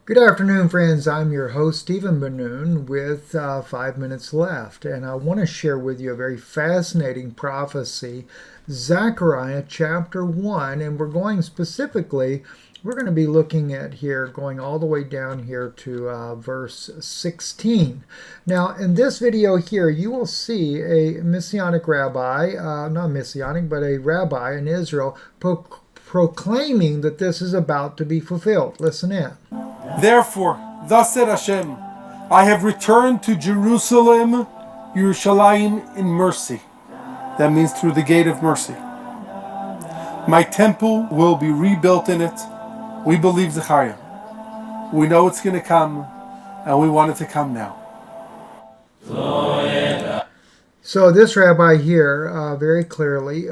Good afternoon, friends. I'm your host, Stephen Benoon, with 5 minutes left. And I want to share with you a very fascinating prophecy, Zechariah chapter 1. And we're going specifically, we're going to be looking at here, going all the way down here to verse 16. Now, in this video here, you will see a Messianic rabbi, not Messianic, but a rabbi in Israel proclaiming that this is about to be fulfilled. Listen in. Therefore, thus said Hashem, I have returned to Jerusalem, Yerushalayim, in mercy. That means through the gate of mercy. My temple will be rebuilt in it. We believe Zechariah. We know it's going to come, and we want it to come now. So this rabbi here very clearly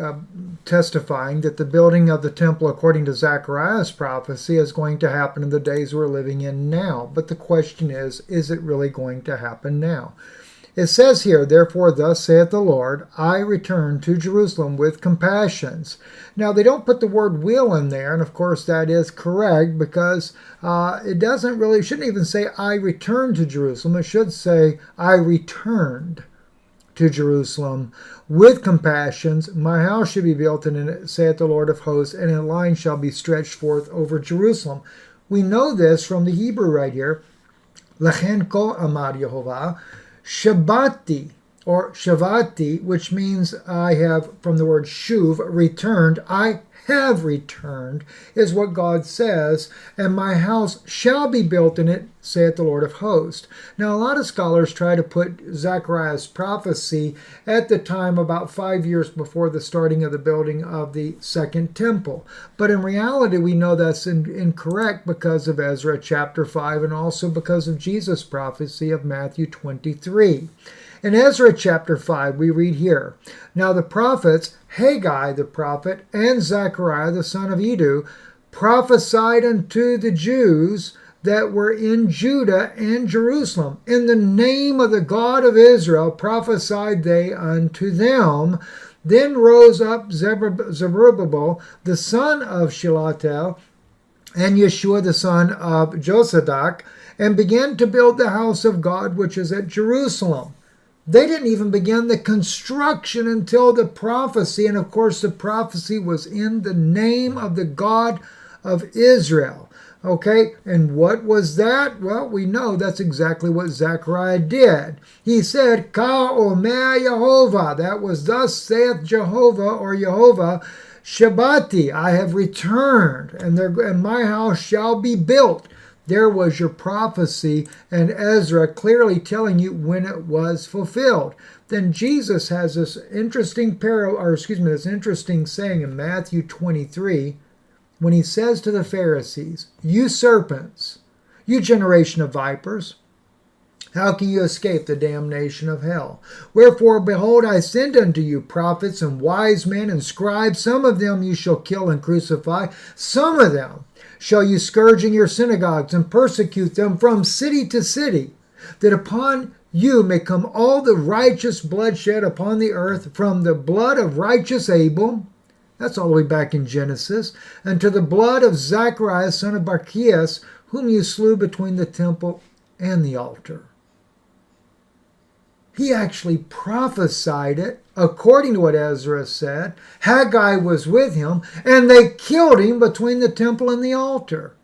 testifying that the building of the temple according to Zechariah's prophecy is going to happen in the days we're living in now. But the question is it really going to happen now? It says here, therefore, thus saith the Lord, I return to Jerusalem with compassions. Now, they don't put the word will in there, and of course that is correct because it doesn't really, shouldn't even say I return to Jerusalem. It should say I returned to Jerusalem with compassions. My house should be built in it, saith the Lord of hosts, and a line shall be stretched forth over Jerusalem. We know this from the Hebrew right here. Lechen ko amar Yehovah, Shabati, or Shavati, which means I have, from the word shuv, returned. I have returned, is what God says, and my house shall be built in it, saith the Lord of hosts. Now, a lot of scholars try to put Zechariah's prophecy at the time about 5 years before the starting of the building of the second temple. But in reality, we know that's incorrect because of Ezra chapter 5 and also because of Jesus' prophecy of Matthew 23. In Ezra chapter 5, we read here, Now the prophets, Haggai the prophet, and Zechariah the son of Iddo, prophesied unto the Jews that were in Judah and Jerusalem. In the name of the God of Israel prophesied they unto them. Then rose up Zerubbabel, the son of Shealtiel, and Yeshua the son of Josadak, and began to build the house of God which is at Jerusalem. They didn't even begin the construction until the prophecy, and of course the prophecy was in the name of the God of Israel. Okay, and what was that? Well, we know that's exactly what Zechariah did. He said, Ka omer Yehovah, that was thus saith Jehovah or Yehovah, Shabati, I have returned, and my house shall be built. There was your prophecy, and Ezra clearly telling you when it was fulfilled. Then Jesus has this interesting this interesting saying in Matthew 23, when he says to the Pharisees, You serpents, you generation of vipers, how can you escape the damnation of hell? Wherefore, behold, I send unto you prophets and wise men and scribes. Some of them you shall kill and crucify. Some of them shall you scourge in your synagogues and persecute them from city to city, that upon you may come all the righteous bloodshed upon the earth, from the blood of righteous Abel, that's all the way back in Genesis, and to the blood of Zechariah, son of Barchias, whom you slew between the temple and the altar. He actually prophesied it according to what Ezra said. Haggai was with him, and they killed him between the temple and the altar.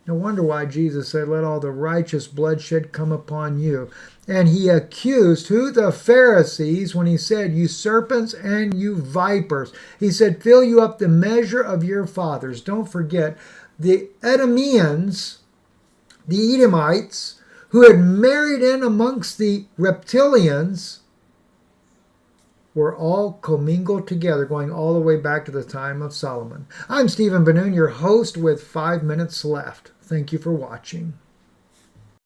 No wonder why Jesus said, Let all the righteous bloodshed come upon you. And he accused who? The Pharisees, when he said, You serpents and you vipers. He said, Fill you up the measure of your fathers. Don't forget, the Edomians, the Edomites, who had married in amongst the reptilians, were all commingled together, going all the way back to the time of Solomon. I'm Stephen Benoon, your host with 5 minutes left. Thank you for watching.